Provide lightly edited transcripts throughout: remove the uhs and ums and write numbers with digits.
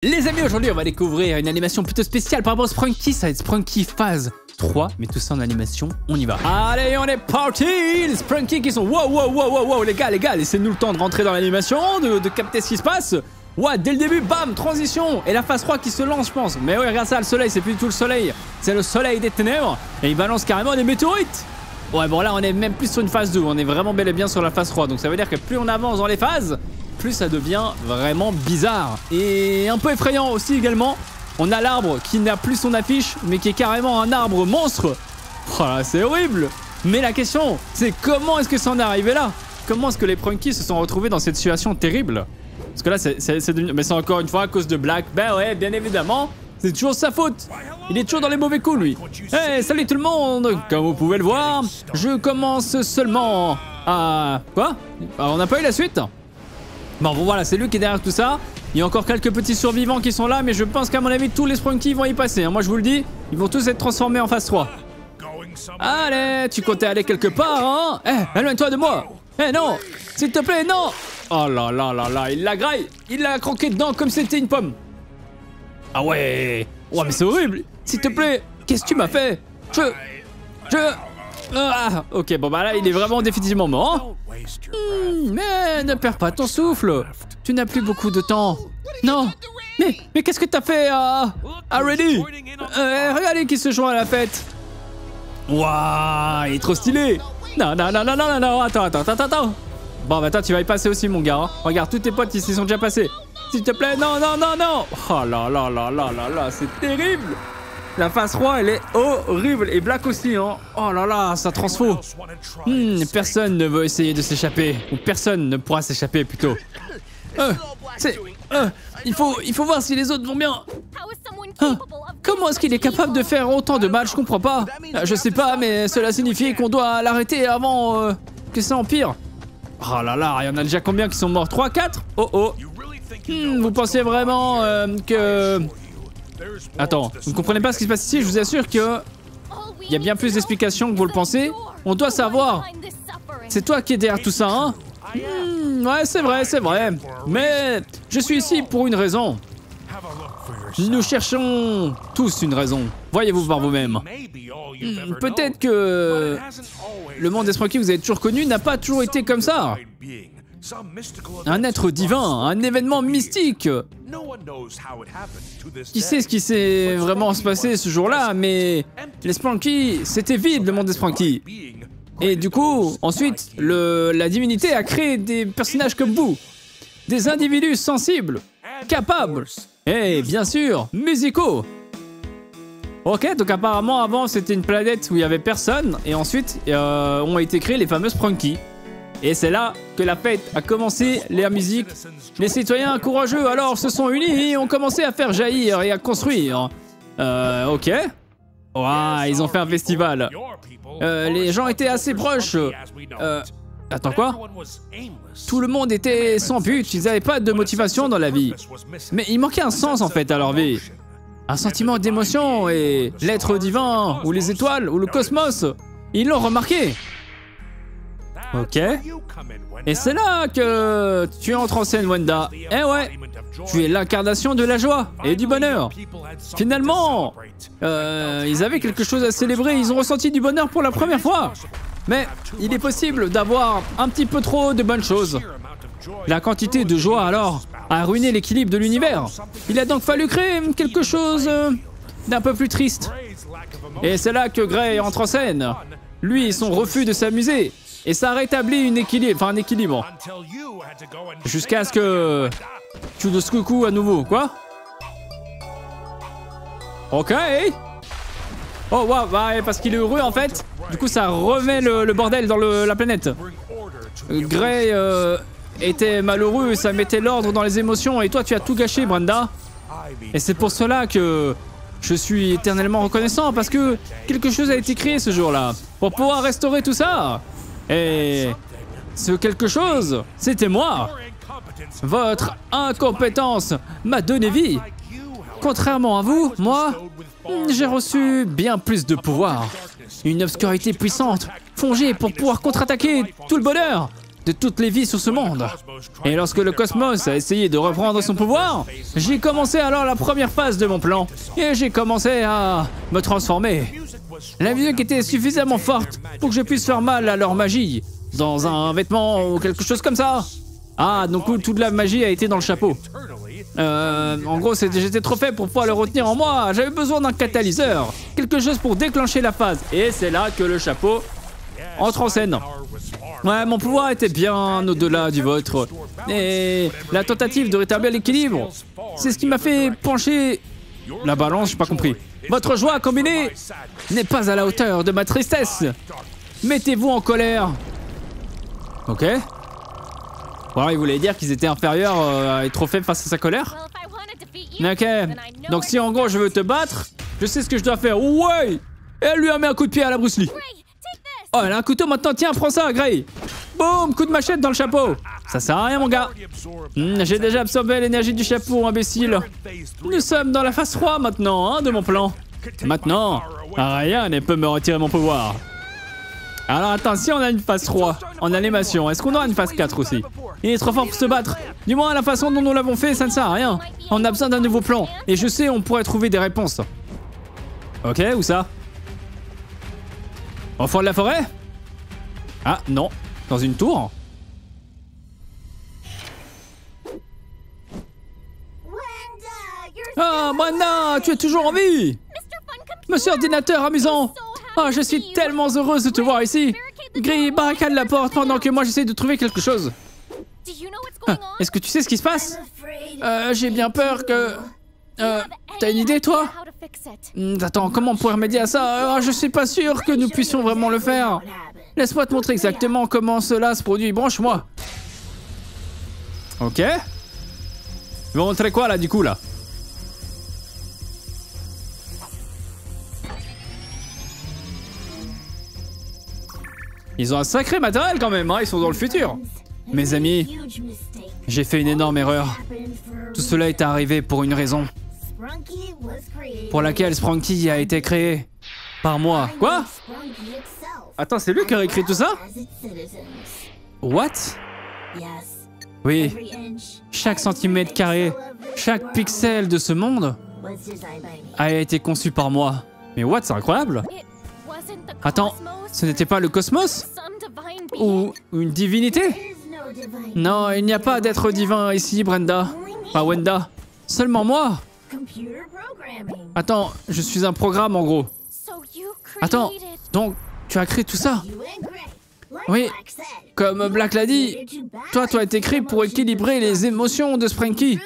Les amis, aujourd'hui on va découvrir une animation plutôt spéciale par rapport au Sprunky. Ça va être Sprunky phase 3, mais tout ça en animation, on y va. Allez, on est parti. Les Sprunky qui sont wow, les gars, laissez-nous le temps de rentrer dans l'animation, de capter ce qui se passe. Ouais, dès le début, bam, transition. Et la phase 3 qui se lance, je pense. Mais ouais, regarde ça, le soleil, c'est plus du tout le soleil. C'est le soleil des ténèbres. Et il balance carrément des météorites. Ouais, bon là, on est même plus sur une phase 2. On est vraiment bel et bien sur la phase 3. Donc ça veut dire que plus on avance dans les phases, plus ça devient vraiment bizarre. Et un peu effrayant aussi également. On a l'arbre qui n'a plus son affiche, mais qui est carrément un arbre monstre. Oh là, c'est horrible. Mais la question, c'est comment est-ce que ça en est arrivé là? Comment est-ce que les Sprunky se sont retrouvés dans cette situation terrible? Parce que là, mais c'est encore une fois à cause de Black. Ben ouais, bien évidemment, c'est toujours sa faute. Il est toujours dans les mauvais coups, lui. Hey, salut tout le monde. Comme vous pouvez le voir, je commence seulement à... Quoi? On n'a pas eu la suite? Bon, voilà, c'est lui qui est derrière tout ça. Il y a encore quelques petits survivants qui sont là, mais je pense qu'à mon avis, tous les Sprunky vont y passer. Moi, je vous le dis, ils vont tous être transformés en phase 3. Allez, tu comptais aller quelque part, hein? Eh, éloigne-toi de moi. Eh, non, s'il te plaît, non. Oh là là là là, il la graille. Il l'a croqué dedans comme si c'était une pomme. Ah ouais. Ouais, mais c'est horrible. S'il te plaît, qu'est-ce que tu m'as fait? Ah, ok, bon bah là, il est vraiment définitivement mort. Mais ne perds pas ton souffle. Tu n'as plus beaucoup de temps. Non. Mais qu'est-ce que t'as fait à Reddy? Regardez qui se joint à la fête. Waouh, il est trop stylé. Non, attends. Bon, bah attends, tu vas y passer aussi, mon gars. Hein. Regarde, tous tes potes, ils s'y sont déjà passés. S'il te plaît, non. Oh là, c'est terrible. La phase 3, elle est horrible. Et Black aussi, hein. Oh là là, ça transfo. Personne ne veut essayer de s'échapper. Ou personne ne pourra s'échapper, plutôt. Il faut voir si les autres vont bien. Comment est-ce qu'il est capable de faire autant de mal? Je comprends pas. Je sais pas, mais cela signifie qu'on doit l'arrêter avant que ça empire. Oh là là, il y en a déjà combien qui sont morts? 3, 4? Oh. Vous pensez vraiment que... Attends, vous ne comprenez pas ce qui se passe ici? Je vous assure que... Il y a bien plus d'explications que vous le pensez. On doit savoir. C'est toi qui es derrière tout ça, hein? Ouais, c'est vrai. Mais je suis ici pour une raison. Nous cherchons tous une raison. Voyez-vous par vous-même. Peut-être que le monde des Sprunky que vous avez toujours connu n'a pas toujours été comme ça. Un être divin, un événement mystique. Qui sait ce qui s'est vraiment passé ce jour-là, mais les Sprunky, c'était vide le monde des Sprunky. Et du coup, ensuite, la divinité a créé des personnages comme vous. Des individus sensibles, capables, et bien sûr, musicaux. Ok, donc apparemment avant c'était une planète où il n'y avait personne, et ensuite ont été créés les fameux Sprunky. Et c'est là que la fête a commencé, la musique. Les citoyens courageux alors se sont unis et ont commencé à faire jaillir et à construire. Ok. Ouah, ils ont fait un festival. Les gens étaient assez proches. Attends quoi? Tout le monde était sans but, ils n'avaient pas de motivation dans la vie. Mais il manquait un sens en fait à leur vie. Un sentiment d'émotion et l'être divin, ou les étoiles, ou le cosmos, ils l'ont remarqué. Ok. Et c'est là que tu entres en scène, Wenda. Eh ouais, tu es l'incarnation de la joie et du bonheur. Finalement, ils avaient quelque chose à célébrer, ils ont ressenti du bonheur pour la première fois. Mais il est possible d'avoir un petit peu trop de bonnes choses. La quantité de joie, alors, a ruiné l'équilibre de l'univers. Il a donc fallu créer quelque chose d'un peu plus triste. Et c'est là que Gray entre en scène. Lui, son refus de s'amuser. Et ça rétablit un équilibre. Jusqu'à ce que... tu de ce coucou à nouveau, quoi? Ok. Oh, waouh, ouais, parce qu'il est heureux, en fait. Du coup, ça remet le bordel dans la planète. Gray était malheureux, ça mettait l'ordre dans les émotions. Et toi, tu as tout gâché, Brenda. Et c'est pour cela que je suis éternellement reconnaissant, parce que quelque chose a été créé ce jour-là. Pour pouvoir restaurer tout ça. Et ce quelque chose, c'était moi. Votre incompétence m'a donné vie. Contrairement à vous, moi, j'ai reçu bien plus de pouvoir. Une obscurité puissante, fongée pour pouvoir contre-attaquer tout le bonheur. de toutes les vies sur ce monde. Et lorsque le cosmos a essayé de reprendre son pouvoir, j'ai commencé alors la première phase de mon plan. Et j'ai commencé à me transformer. La musique était suffisamment forte pour que je puisse faire mal à leur magie. Dans un vêtement ou quelque chose comme ça. Ah, donc toute la magie a été dans le chapeau. En gros, j'étais trop faible pour pouvoir le retenir en moi. J'avais besoin d'un catalyseur. Quelque chose pour déclencher la phase. Et c'est là que le chapeau entre en scène. Ouais, mon pouvoir était bien au-delà du vôtre. Et la tentative de rétablir l'équilibre, c'est ce qui m'a fait pencher la balance, j'ai pas compris. Votre joie combinée n'est pas à la hauteur de ma tristesse. Mettez-vous en colère. Ok. Bon, il voulait dire qu'ils étaient inférieurs et trop faibles face à sa colère. Ok. Donc si en gros je veux te battre, je sais ce que je dois faire. Ouais. Et elle lui a mis un coup de pied à la Bruce Lee. Oh, elle a un couteau maintenant, tiens, prends ça, Gray. Boum, coup de machette dans le chapeau. Ça sert à rien, mon gars. J'ai déjà absorbé l'énergie du chapeau, imbécile. Nous sommes dans la phase 3 maintenant, hein, de mon plan. Maintenant, rien ne peut me retirer mon pouvoir. Alors attends, si on a une phase 3 en animation, est-ce qu'on aura une phase 4 aussi? Il est trop fort pour se battre. Du moins, la façon dont nous l'avons fait, ça ne sert à rien. On a besoin d'un nouveau plan. Et je sais, on pourrait trouver des réponses. Ok, où ça? Au fond de la forêt? Ah, non. Dans une tour? Ah, Wanda, tu es toujours en vie! Monsieur ordinateur amusant! Ah, je suis tellement heureuse de te voir ici! Gris, barricade la porte pendant que moi j'essaie de trouver quelque chose. Ah, est-ce que tu sais ce qui se passe? J'ai bien peur que... t'as une idée, toi? Attends, comment on pourrait remédier à ça? Je suis pas sûr que nous puissions vraiment le faire. Laisse-moi te montrer exactement comment cela se produit. Branche-moi. Ok. Ils vont montrer quoi, là, du coup, là? Ils ont un sacré matériel, quand même, hein. Ils sont dans le futur. Mes amis, j'ai fait une énorme erreur. Tout cela est arrivé pour une raison. Pour laquelle Sprunky a été créé. Par moi. Quoi? Attends, c'est lui qui a écrit tout ça? What? Oui. Chaque centimètre carré, chaque pixel de ce monde a été conçu par moi. Mais what? C'est incroyable. Attends, ce n'était pas le cosmos? Ou une divinité? Non, il n'y a pas d'être divin ici, Brenda. Pas Wenda. Seulement moi. Attends, je suis un programme en gros. Attends, donc tu as créé tout ça? Oui, comme Black l'a dit, toi tu as été créé pour équilibrer les émotions de Sprunky.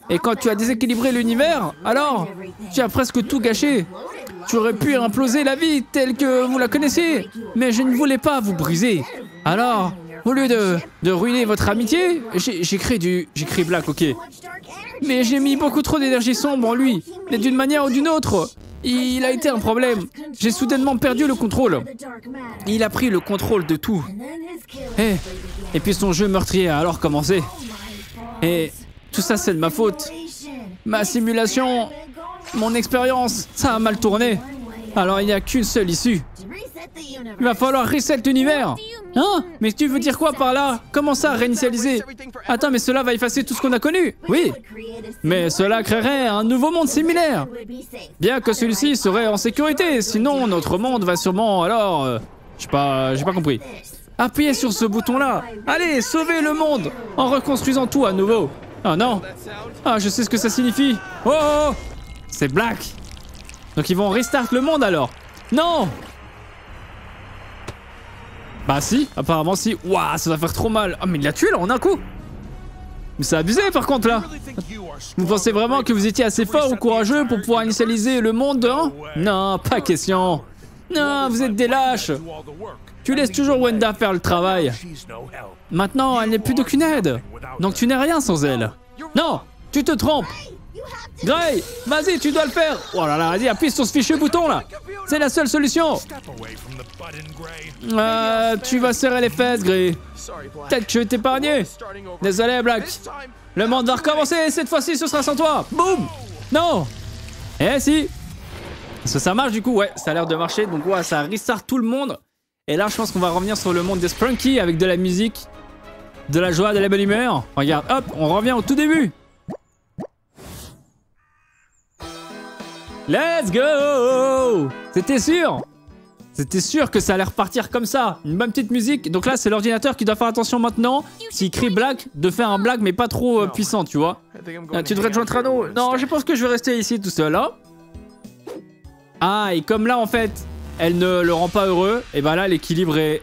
Et quand tu as déséquilibré l'univers, alors tu as presque tout gâché. Tu aurais pu imploser la vie telle que vous la connaissez, mais je ne voulais pas vous briser. Alors, au lieu de ruiner votre amitié, j'ai créé Black, ok. Mais j'ai mis beaucoup trop d'énergie sombre en lui. Mais d'une manière ou d'une autre, il a été un problème. J'ai soudainement perdu le contrôle. Il a pris le contrôle de tout. Et puis son jeu meurtrier a alors commencé. Et tout ça, c'est de ma faute. Ma simulation, mon expérience, ça a mal tourné. Alors il n'y a qu'une seule issue. Il va falloir reset l'univers. Hein? Mais tu veux dire quoi par là? Comment ça, réinitialiser? Attends, mais cela va effacer tout ce qu'on a connu. Oui. Mais cela créerait un nouveau monde similaire. Bien que celui-ci serait en sécurité. Sinon, notre monde va sûrement alors... j'ai pas compris. Appuyez sur ce bouton-là. Allez, sauvez le monde en reconstruisant tout à nouveau. Ah non. Ah, je sais ce que ça signifie. Oh, oh, oh. C'est Black. Donc ils vont restart le monde alors. Non. Bah si, apparemment si. Waouh, ça va faire trop mal. Ah mais il l'a tué là en un coup. Mais c'est abusé par contre là. Vous pensez vraiment que vous étiez assez fort ou courageux pour pouvoir initialiser le monde, hein? Non, pas question. Non, vous êtes des lâches. Tu laisses toujours Wenda faire le travail. Maintenant, elle n'est plus d'aucune aide. Donc tu n'es rien sans elle. Non, tu te trompes. Gray, vas-y, tu dois le faire. Oh là là, vas-y, appuie sur ce fichu bouton là. C'est la seule solution. Tu vas serrer les fesses, Gray. Peut-être que je vais t'épargner. Désolé, Black. Le monde va recommencer. Cette fois-ci, ce sera sans toi. Boum. Non. Eh si. Est-ce que ça marche du coup? Ouais, ça a l'air de marcher. Donc ouais, ça restart tout le monde. Et là, je pense qu'on va revenir sur le monde de Sprunky avec de la musique. de la joie, de la bonne humeur. Regarde, hop, on revient au tout début. Let's go! C'était sûr! C'était sûr que ça allait repartir comme ça. Une bonne petite musique. Donc là, c'est l'ordinateur qui doit faire attention maintenant. S'il crie black, de faire un black mais pas trop puissant, tu vois. Ah, tu devrais te joindre à nous. Non, je pense que je vais rester ici tout seul, hein. Ah, et comme là, en fait, elle ne le rend pas heureux, et ben là, l'équilibre est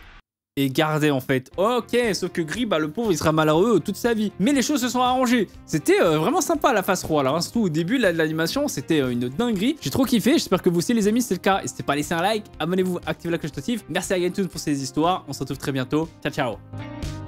gardé, en fait. Ok, sauf que Gris, bah, le pauvre, il sera malheureux toute sa vie. Mais les choses se sont arrangées. C'était vraiment sympa, la phase 3, là. Hein. Surtout au début là, de l'animation, c'était une dinguerie. J'ai trop kiffé. J'espère que vous aussi, les amis, c'est le cas. N'hésitez pas à laisser un like, abonnez-vous, activez la cloche notif. Merci à Gaintoon pour ces histoires. On se retrouve très bientôt. Ciao, ciao.